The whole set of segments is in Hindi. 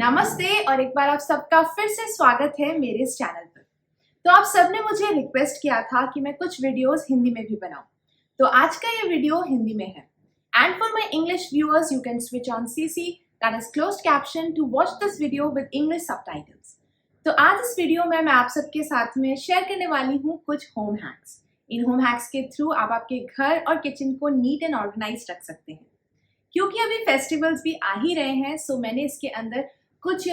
नमस्ते और एक बार आप सबका फिर से स्वागत है मेरे इस चैनल पर। तो आप सबने मुझे रिक्वेस्ट किया था कि मैं कुछ वीडियोस हिंदी में भी बनाऊं, तो आज का ये वीडियो हिंदी में है। And for my English viewers you can switch on CC that is closed caption to watch this video with English subtitles. तो आज इस वीडियो में मैं आप सबके साथ में शेयर करने वाली हूँ कुछ होम हैक्स। इन होम हैक्स के थ्रू आप आपके घर और किचन को नीट एंड ऑर्गेनाइज रख सकते हैं। क्योंकि अभी फेस्टिवल्स भी आ ही रहे हैं, सो मैंने इसके अंदर कुछ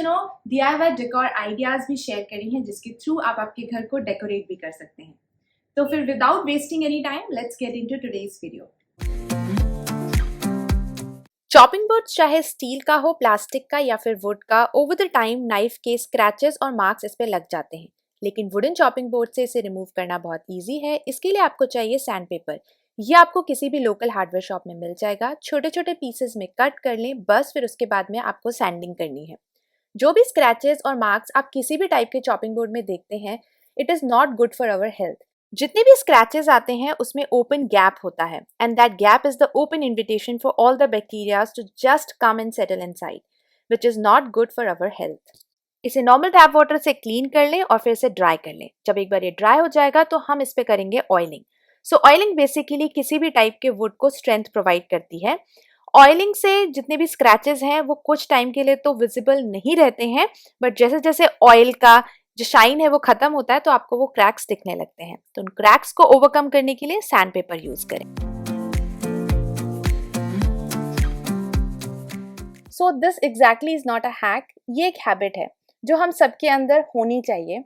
DIY डेकोर आइडियाज भी शेयर करी हैं जिसके थ्रू आप आपके घर को डेकोरेट भी कर सकते हैं। तो फिर without wasting any time let's get into today's video. Chopping board चाहे स्टील का हो, प्लास्टिक का या फिर वुड का, ओवर द टाइम नाइफ के स्क्रैचेस और मार्क्स इस पे लग जाते हैं। लेकिन वुडन चॉपिंग बोर्ड से इसे रिमूव करना बहुत इजी है। इसके लिए आपको चाहिए सैंड पेपर। ये आपको किसी भी लोकल हार्डवेयर शॉप में मिल जाएगा। छोटे छोटे पीसेस में कट कर लें बस, फिर उसके बाद में आपको सैंडिंग करनी है। जो भी स्क्रैचेस और मार्क्स आप किसी भी टाइप के चॉपिंग बोर्ड में देखते हैं, it is not good for our health. जितने भी स्क्रैचेस आते हैं उसमें ओपन गैप होता है, and that gap is the open invitation for all the bacterias to just come and settle inside, which is not good for our health. इसे नॉर्मल टैप वाटर से क्लीन कर लें और फिर इसे ड्राई कर लें। जब एक बार ये ड्राई हो जाएगा तो हम इस पे करेंगे ऑयलिंग। सो ऑयलिंग बेसिकली किसी भी टाइप के वुड को स्ट्रेंथ प्रोवाइड करती है। ऑयलिंग से जितने भी स्क्रैचेस हैं वो कुछ टाइम के लिए तो विजिबल नहीं रहते हैं, बट जैसे जैसे ऑयल का जो शाइन है वो खत्म होता है तो आपको वो क्रैक्स दिखने लगते हैं। तो उन क्रैक्स को ओवरकम करने के लिए सैंड पेपर यूज करें। So this exactly is not a hack, ये एक हैबिट है जो हम सबके अंदर होनी चाहिए।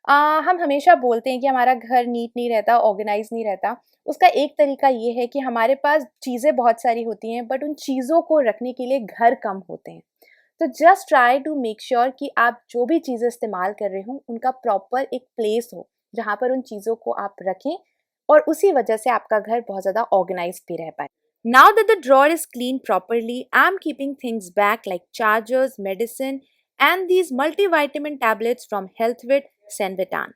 हम हमेशा बोलते हैं कि हमारा घर नीट नहीं रहता, ऑर्गेनाइज नहीं रहता। उसका एक तरीका ये है कि हमारे पास चीज़ें बहुत सारी होती हैं बट उन चीज़ों को रखने के लिए घर कम होते हैं। तो just try to make sure कि आप जो भी चीज़ें इस्तेमाल कर रहे हो उनका प्रॉपर एक प्लेस हो जहाँ पर उन चीज़ों को आप रखें, और उसी वजह से आपका घर बहुत ज़्यादा ऑर्गेनाइज भी रह पाए। Now that the drawer is cleaned properly, I'm keeping things back like chargers, medicine, and these multivitamin tablets from HealthWit Senvitan.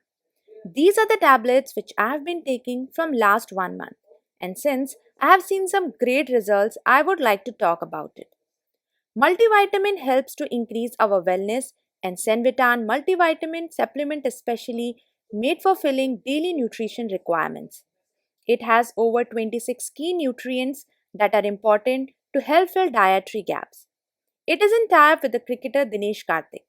These are the tablets which I have been taking from last 1 month, and since I have seen some great results, I would like to talk about it. Multivitamin helps to increase our wellness, and Senvitan multivitamin supplement especially made for filling daily nutrition requirements. It has over 26 key nutrients that are important to help fill dietary gaps. It is in tie-up with the cricketer Dinesh Karthik.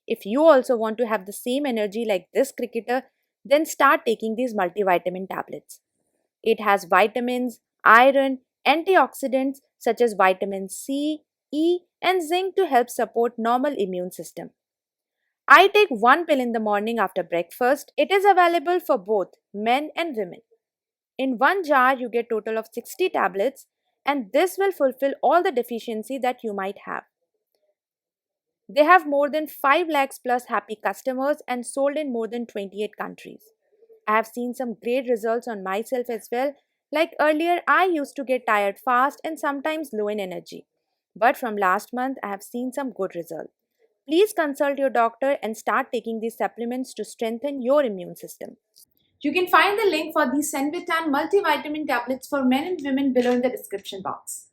If you also want to have the same energy like this cricketer, then start taking these multivitamin tablets. It has vitamins, iron, antioxidants such as vitamin C, E, and zinc to help support normal immune system. I take one pill in the morning after breakfast. It is available for both men and women. In one jar, you get total of 60 tablets, and this will fulfill all the deficiency that you might have. They have more than 5 lakhs plus happy customers and sold in more than 28 countries. I have seen some great results on myself as well. Like earlier, I used to get tired fast and sometimes low in energy. But from last month, I have seen some good results. Please consult your doctor and start taking these supplements to strengthen your immune system. You can find the link for these Senvitan multivitamin tablets for men and women below in the description box.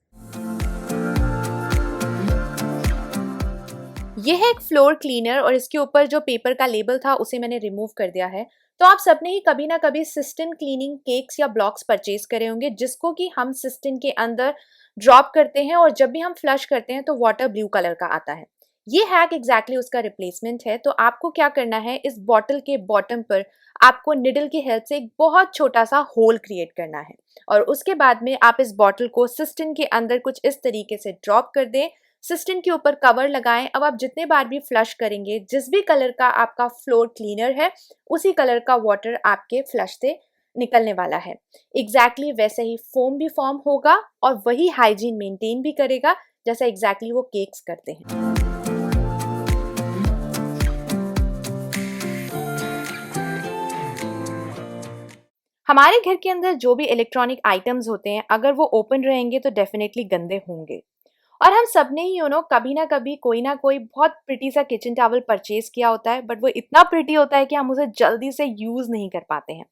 ये है एक फ्लोर क्लीनर और इसके ऊपर जो पेपर का लेबल था उसे मैंने रिमूव कर दिया है। तो आप सबने ही कभी ना कभी सिस्टम क्लीनिंग केक्स या ब्लॉक्स परचेज करे होंगे जिसको कि हम सिस्टम के अंदर ड्रॉप करते हैं और जब भी हम फ्लश करते हैं तो वाटर ब्लू कलर का आता है। ये हैक एग्जैक्टली उसका रिप्लेसमेंट है। तो आपको क्या करना है, इस बॉटल के बॉटम पर आपको निडल की हेल्प से एक बहुत छोटा सा होल क्रिएट करना है, और उसके बाद में आप इस बॉटल को सिस्टम के अंदर कुछ इस तरीके से ड्रॉप कर दें। सिस्टम के ऊपर कवर लगाएं। अब आप जितने बार भी फ्लश करेंगे, जिस भी कलर का आपका फ्लोर क्लीनर है उसी कलर का वाटर आपके फ्लश से निकलने वाला है। एग्जैक्टली वैसे ही फोम भी फॉर्म होगा और वही हाइजीन मेंटेन भी करेगा जैसा एग्जैक्टली वो केक्स करते हैं। हमारे घर के अंदर जो भी इलेक्ट्रॉनिक आइटम्स होते हैं, अगर वो ओपन रहेंगे तो डेफिनेटली गंदे होंगे। और हम सब ने ही कभी ना कभी कोई ना कोई बहुत प्रिटी सा किचन टॉवल परचेज किया होता है, बट वो इतना प्रिटी होता है कि हम उसे जल्दी से यूज़ नहीं कर पाते हैं।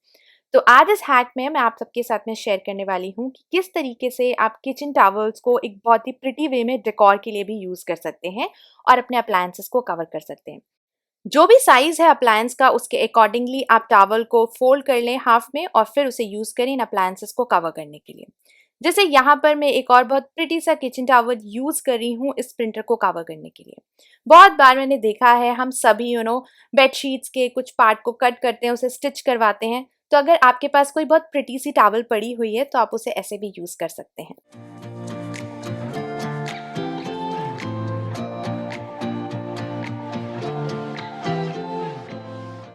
तो आज इस हैक में मैं आप सबके साथ में शेयर करने वाली हूँ कि किस तरीके से आप किचन टॉवल्स को एक बहुत ही प्रिटी वे में डेकोर के लिए भी यूज़ कर सकते हैं और अपने अप्लायंसेस को कवर कर सकते हैं। जो भी साइज़ है अप्लायंस का उसके अकॉर्डिंगली आप टॉवल को फोल्ड कर लें हाफ में और फिर उसे यूज़ करें इन अप्लायंसेस को कवर करने के लिए। जैसे यहाँ पर मैं एक और बहुत प्रिटी सा किचन टॉवल यूज़ कर रही हूँ इस प्रिंटर को कवर करने के लिए। बहुत बार मैंने देखा है हम सभी बेडशीट्स के कुछ पार्ट को कट करते हैं, उसे स्टिच करवाते हैं। तो अगर आपके पास कोई बहुत प्रिटी सी टॉवल पड़ी हुई है तो आप उसे ऐसे भी यूज़ कर सकते हैं।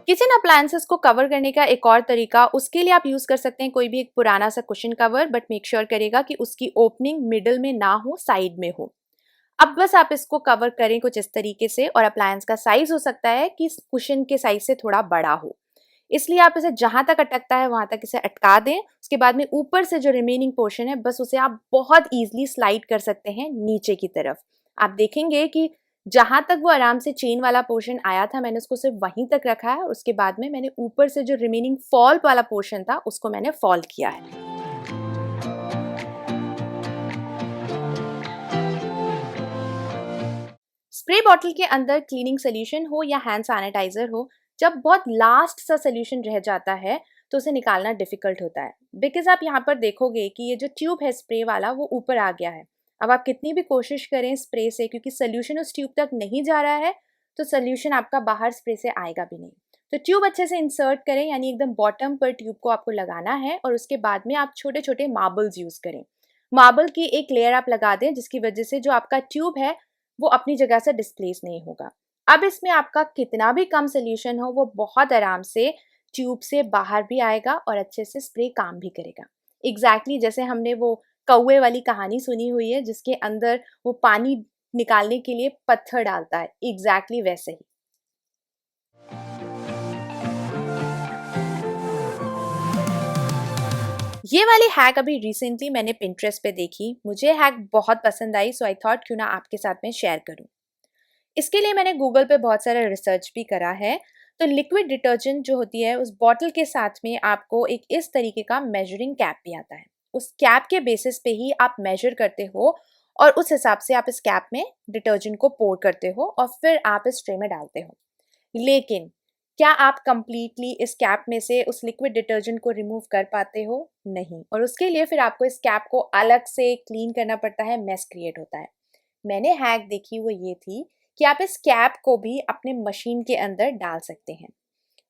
किचन अप्लायंसेस को कवर करने का एक और तरीका, उसके लिए आप यूज़ कर सकते हैं कोई भी एक पुराना सा cushion cover, but make sure करेगा कि उसकी ओपनिंग मिडल में ना हो, साइड में हो। अब बस आप इसको कवर करें कुछ इस तरीके से और अप्लायंस का साइज हो सकता है कि कुशन के साइज से थोड़ा बड़ा हो। इसलिए आप इसे जहां तक अटकता है वहां तक इसे अटका दें। उसके बाद में ऊपर से जो रिमेनिंग पोर्शन है बस उसे आप बहुत ईजिली स्लाइड कर सकते हैं नीचे की तरफ। आप देखेंगे कि जहां तक वो आराम से चेन वाला पोर्शन आया था मैंने उसको सिर्फ वहीं तक रखा है और उसके बाद में मैंने ऊपर से जो रिमेनिंग फॉल वाला पोर्शन था उसको मैंने फॉल किया है। स्प्रे बॉटल के अंदर क्लीनिंग सोल्यूशन हो या हैंड सैनिटाइजर हो, जब बहुत लास्ट सा सोल्यूशन रह जाता है तो उसे निकालना डिफिकल्ट होता है। बिकॉज आप यहाँ पर देखोगे कि ये जो ट्यूब है स्प्रे वाला वो ऊपर आ गया है। अब आप कितनी भी कोशिश करें स्प्रे से, क्योंकि सोल्यूशन उस ट्यूब तक नहीं जा रहा है तो सोल्यूशन आपका बाहर स्प्रे से आएगा भी नहीं। तो ट्यूब अच्छे से इंसर्ट करें, यानी एकदम बॉटम पर ट्यूब को आपको लगाना है और उसके बाद में आप छोटे छोटे मार्बल्स यूज़ करें। मार्बल की एक लेयर आप लगा दें जिसकी वजह से जो आपका ट्यूब है वो अपनी जगह से डिस्प्लेस नहीं होगा। अब इसमें आपका कितना भी कम सोल्यूशन हो वो बहुत आराम से ट्यूब से बाहर भी आएगा और अच्छे से स्प्रे काम भी करेगा। एग्जैक्टली जैसे हमने वो कौवे वाली कहानी सुनी हुई है जिसके अंदर वो पानी निकालने के लिए पत्थर डालता है, एग्जैक्टली वैसे ही। ये वाली हैक अभी रिसेंटली मैंने पिंटरेस्ट पे देखी, मुझे हैक बहुत पसंद आई, सो आई थॉट क्यों ना आपके साथ में शेयर करूं। इसके लिए मैंने गूगल पे बहुत सारा रिसर्च भी करा है। तो लिक्विड डिटर्जेंट जो होती है उस बॉटल के साथ में आपको एक इस तरीके का मेजरिंग कैप भी आता है। उस कैप के बेसिस पे ही आप मेजर करते हो और उस हिसाब से आप इस कैप में डिटर्जेंट को पोर करते हो और फिर आप इस ट्रे में डालते हो। लेकिन क्या आप कंप्लीटली इस कैप में से उस लिक्विड डिटर्जेंट को रिमूव कर पाते हो? नहीं। और उसके लिए फिर आपको इस कैप को अलग से क्लीन करना पड़ता है, मेस क्रिएट होता है। मैंने हैक देखी वो ये थी कि आप इस कैप को भी अपने मशीन के अंदर डाल सकते हैं।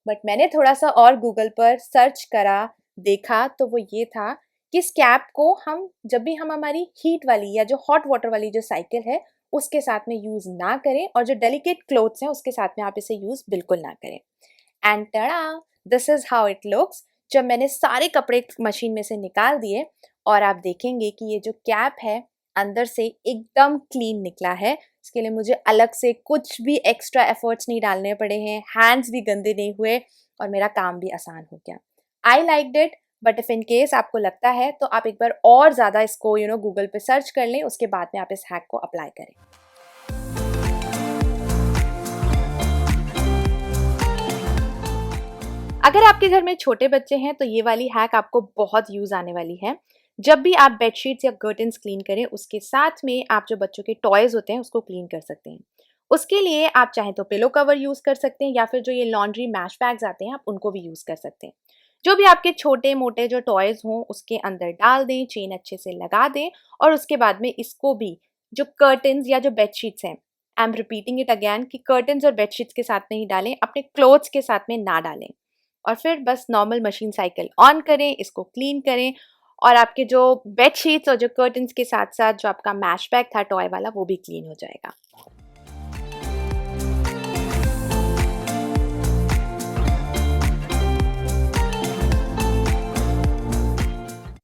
बट मैंने थोड़ा सा और गूगल पर सर्च करा, देखा तो वो ये था कि इस कैप को हम जब भी हम हमारी हीट वाली या जो हॉट वाटर वाली जो साइकिल है उसके साथ में यूज़ ना करें और जो डेलिकेट क्लोथ्स हैं उसके साथ में आप इसे यूज़ बिल्कुल ना करें। And tada, this is how it looks. जब मैंने सारे कपड़े मशीन में से निकाल दिए और आप देखेंगे कि ये जो कैप है अंदर से एकदम क्लीन निकला है। इसके लिए मुझे अलग से कुछ भी एक्स्ट्रा एफर्ट्स नहीं डालने पड़े हैं, हैंड्स भी गंदे नहीं हुए और मेरा काम भी आसान हो गया। I liked it, but if in case आपको लगता है तो आप एक बार और ज़्यादा इसको गूगल पे सर्च कर लें, उसके बाद में आप इस हैक को अप्लाई करें। अगर आपके घर में छोटे बच्चे हैं तो ये वाली हैक आपको बहुत यूज़ आने वाली है। जब भी आप बेडशीट्स या कर्टन्स क्लीन करें उसके साथ में आप जो बच्चों के टॉयज़ होते हैं उसको क्लीन कर सकते हैं। उसके लिए आप चाहें तो पिलो कवर यूज़ कर सकते हैं या फिर जो ये लॉन्ड्री मैश बैग्स आते हैं आप उनको भी यूज़ कर सकते हैं। जो भी आपके छोटे मोटे जो टॉयज़ हों उसके अंदर डाल दें, चेन अच्छे से लगा दें और उसके बाद में इसको भी जो कर्टन्स या जो बेडशीट्स हैं, I am repeating it again कि कर्टन्स और बेडशीट्स के साथ में ही डालें, अपने क्लोथ्स के साथ में ना डालें। और फिर बस नॉर्मल मशीन साइकिल ऑन करें, इसको क्लीन करें और आपके जो बेडशीट्स और जो कर्टन्स के साथ-साथ जो आपका मैश बैग था टॉय वाला वो भी क्लीन हो जाएगा।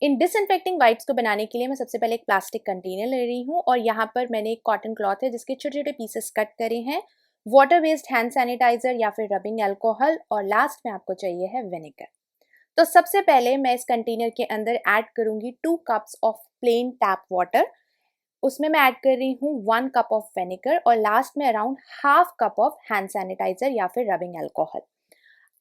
इन डिसइंफेक्टिंग वाइप्स को बनाने के लिए मैं सबसे पहले एक प्लास्टिक कंटेनर ले रही हूँ और यहाँ पर मैंने एक कॉटन क्लॉथ है जिसके छोटे-छोटे पीसेस कट करे हैं, वाटर बेस्ड हैंड सैनिटाइजर या फिर रबिंग अल्कोहल और लास्ट में आपको चाहिए है विनेगर। तो सबसे पहले मैं इस कंटेनर के अंदर ऐड करूंगी 2 cups of plain tap water. उसमें मैं ऐड कर रही हूँ 1 कप ऑफ विनेगर और लास्ट में around half cup of hand sanitizer या फिर रबिंग अल्कोहल।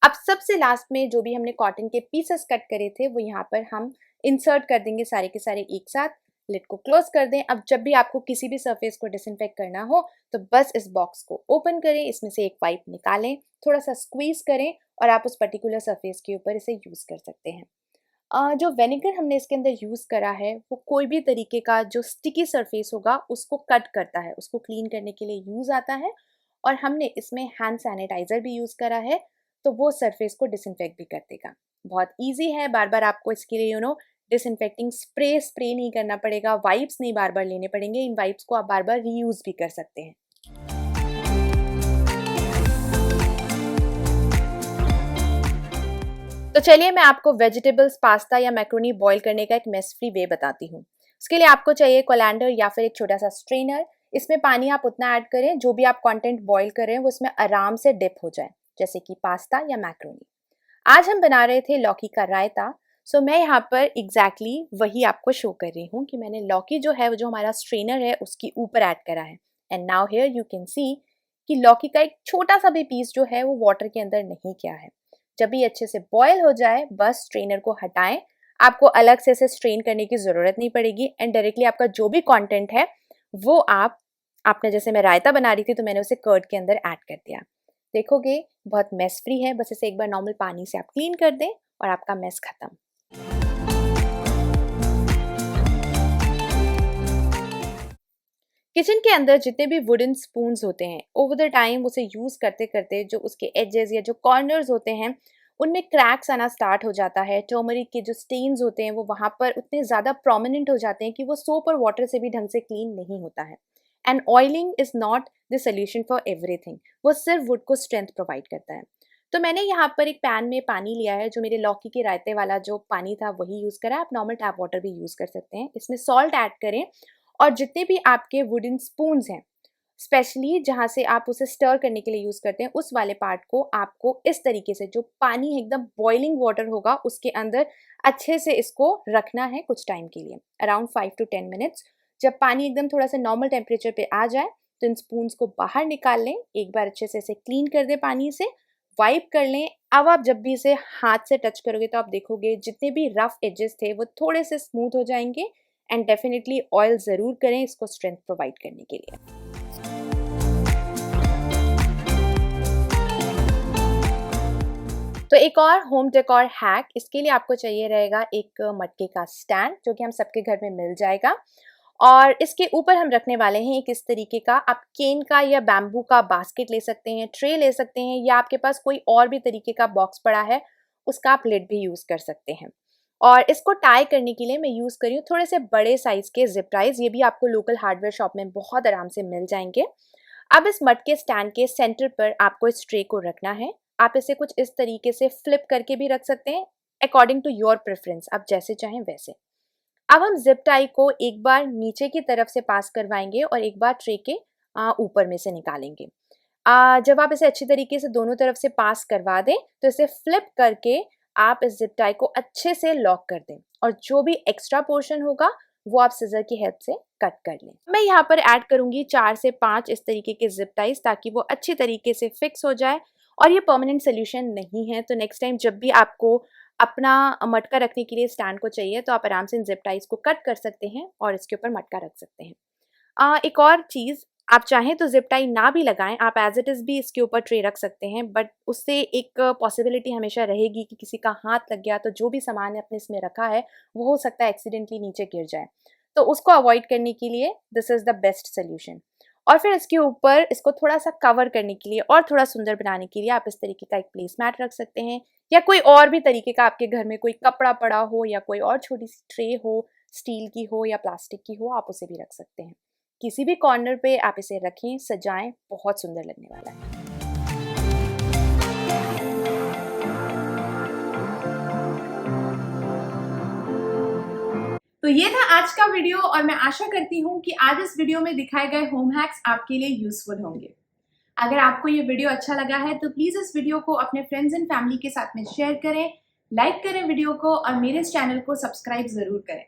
अब सबसे लास्ट में जो भी हमने कॉटन के पीसेस कट करे थे वो यहाँ पर हम इंसर्ट कर देंगे सारे के सारे एक साथ। लिड को क्लोज कर दें। अब जब भी आपको किसी भी सरफेस को डिसइंफेक्ट करना हो तो बस इस बॉक्स को ओपन करें, इसमें से एक वाइप निकालें, थोड़ा सा स्क्वीज करें और आप उस पर्टिकुलर सरफेस के ऊपर इसे यूज़ कर सकते हैं। जो विनेगर हमने इसके अंदर यूज़ करा है वो कोई भी तरीके का जो स्टिकी सरफेस होगा उसको कट करता है, उसको क्लीन करने के लिए यूज़ आता है। और हमने इसमें हैंड सैनिटाइज़र भी यूज़ करा है, तो वो सरफेस को डिसइंफेक्ट भी कर देगा। बहुत ईजी है, बार बार आपको इसके लिए डिसइंफेक्टिंग स्प्रे नहीं करना पड़ेगा, वाइप्स नहीं बार बार लेने पड़ेंगे। इन वाइप्स को आप बार बार रीयूज़ भी कर सकते हैं। तो चलिए मैं आपको वेजिटेबल्स पास्ता या मैक्रोनी बॉईल करने का एक मेस फ्री वे बताती हूँ। उसके लिए आपको चाहिए कोलैंडर या फिर एक छोटा सा स्ट्रेनर। इसमें पानी आप उतना ऐड करें जो भी आप कंटेंट बॉईल करें वो इसमें आराम से डिप हो जाए, जैसे कि पास्ता या मैक्रोनी। आज हम बना रहे थे लौकी का रायता। सो मैं यहाँ पर एग्जैक्टली वही आपको शो कर रही हूँ कि मैंने लौकी जो है वो जो हमारा स्ट्रेनर है उसके ऊपर ऐड करा है। And now here you can see कि लौकी का एक छोटा सा भी पीस जो है वो वाटर के अंदर नहीं किया है। जब ये अच्छे से बॉयल हो जाए बस स्ट्रेनर को हटाएं। आपको अलग से इसे स्ट्रेन करने की ज़रूरत नहीं पड़ेगी एंड डायरेक्टली आपका जो भी कंटेंट है वो आपने जैसे मैं रायता बना रही थी तो मैंने उसे कर्ड के अंदर ऐड कर दिया। देखोगे बहुत मेस फ्री है, बस इसे एक बार नॉर्मल पानी से आप क्लीन कर दें और आपका मेस खत्म। किचन के अंदर जितने भी वुडन स्पून्स होते हैं ओवर द टाइम उसे यूज़ करते करते जो उसके एजेस या जो कॉर्नर्स होते हैं उनमें क्रैक्स आना स्टार्ट हो जाता है। टर्मरिक के जो स्टेन्स होते हैं वो वहाँ पर उतने ज़्यादा प्रोमिनेंट हो जाते हैं कि वो सोप और वाटर से भी ढंग से क्लीन नहीं होता है। And oiling is not the solution for everything, वो सिर्फ वुड को स्ट्रेंथ प्रोवाइड करता है। तो मैंने यहाँ पर एक पैन में पानी लिया है, जो मेरे लौकी के रायते वाला जो पानी था वही यूज़ करा। आप नॉर्मल टैप वाटर भी यूज़ कर सकते हैं। इसमें सॉल्ट ऐड करें और जितने भी आपके वुडन स्पून्स हैं, स्पेशली जहाँ से आप उसे स्टर करने के लिए यूज़ करते हैं, उस वाले पार्ट को आपको इस तरीके से जो पानी है एकदम बॉइलिंग वाटर होगा उसके अंदर अच्छे से इसको रखना है कुछ टाइम के लिए, अराउंड 5 to 10 मिनट्स। जब पानी एकदम थोड़ा सा नॉर्मल टेम्परेचर पे आ जाए तो इन स्पून्स को बाहर निकाल लें, एक बार अच्छे से इसे क्लीन कर दें, पानी से वाइप कर लें। अब आप जब भी इसे हाथ से टच करोगे तो आप देखोगे जितने भी रफ एजेस थे वो थोड़े से स्मूथ हो जाएंगे। एंड डेफिनेटली ऑयल ज़रूर करें इसको स्ट्रेंथ प्रोवाइड करने के लिए। तो एक और होम डेकोर हैक, इसके लिए आपको चाहिए रहेगा एक मटके का स्टैंड जो कि हम सबके घर में मिल जाएगा। और इसके ऊपर हम रखने वाले हैं एक इस तरीके का, आप केन का या बैम्बू का बास्केट ले सकते हैं, ट्रे ले सकते हैं, या आपके पास कोई और भी तरीके का बॉक्स पड़ा है उसका आप लिड भी यूज़ कर सकते हैं। और इसको टाई करने के लिए मैं यूज़ करी हूँ थोड़े से बड़े साइज़ के जिप टाइज। ये भी आपको लोकल हार्डवेयर शॉप में बहुत आराम से मिल जाएंगे। अब इस मटके स्टैंड के सेंटर पर आपको इस ट्रे को रखना है। आप इसे कुछ इस तरीके से फ्लिप करके भी रख सकते हैं, अकॉर्डिंग टू योर प्रेफरेंस, आप जैसे चाहें वैसे। अब हम जिप टाई को एक बार नीचे की तरफ से पास करवाएंगे और एक बार ट्रे के ऊपर में से निकालेंगे। जब आप इसे अच्छी तरीके से दोनों तरफ से पास करवा दें तो इसे फ्लिप करके आप इस जिप टाई को अच्छे से लॉक कर दें और जो भी एक्स्ट्रा पोर्शन होगा वो आप सिजर की हेल्प से कट कर लें। मैं यहाँ पर ऐड करूँगी 4 से 5 इस तरीके के जिप टाइज ताकि वो अच्छी तरीके से फिक्स हो जाए। और ये परमानेंट सोल्यूशन नहीं है, तो नेक्स्ट टाइम जब भी आपको अपना मटका रखने के लिए स्टैंड को चाहिए तो आप आराम से इन जिप टाइज को कट कर सकते हैं और इसके ऊपर मटका रख सकते हैं। एक और चीज़, आप चाहें तो जिप टाई ना भी लगाएं, आप एज इट इज़ भी इसके ऊपर ट्रे रख सकते हैं, बट उससे एक पॉसिबिलिटी हमेशा रहेगी कि किसी का हाथ लग गया तो जो भी सामान आपने इसमें रखा है वो हो सकता है एक्सीडेंटली नीचे गिर जाए। तो उसको अवॉइड करने के लिए this is the best solution. और फिर इसके ऊपर इसको थोड़ा सा कवर करने के लिए और थोड़ा सुंदर बनाने के लिए आप इस तरीके का एक प्लेस मैट रख सकते हैं, या कोई और भी तरीके का आपके घर में कोई कपड़ा पड़ा हो या कोई और छोटी सी ट्रे हो, स्टील की हो या प्लास्टिक की हो, आप उसे भी रख सकते हैं। किसी भी कॉर्नर पे आप इसे रखें, सजाएं, बहुत सुंदर लगने वाला है। तो ये था आज का वीडियो और मैं आशा करती हूँ कि आज इस वीडियो में दिखाए गए होम हैक्स आपके लिए यूजफुल होंगे। अगर आपको ये वीडियो अच्छा लगा है तो प्लीज़ इस वीडियो को अपने फ्रेंड्स एंड फैमिली के साथ में शेयर करें, लाइक करें वीडियो को और मेरे इस चैनल को सब्सक्राइब ज़रूर करें।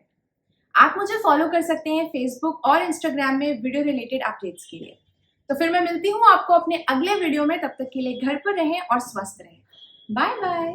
आप मुझे फॉलो कर सकते हैं फेसबुक और इंस्टाग्राम में वीडियो रिलेटेड अपडेट्स के लिए। तो फिर मैं मिलती हूँ आपको अपने अगले वीडियो में, तब तक के लिए घर पर रहें और स्वस्थ रहें। Bye bye.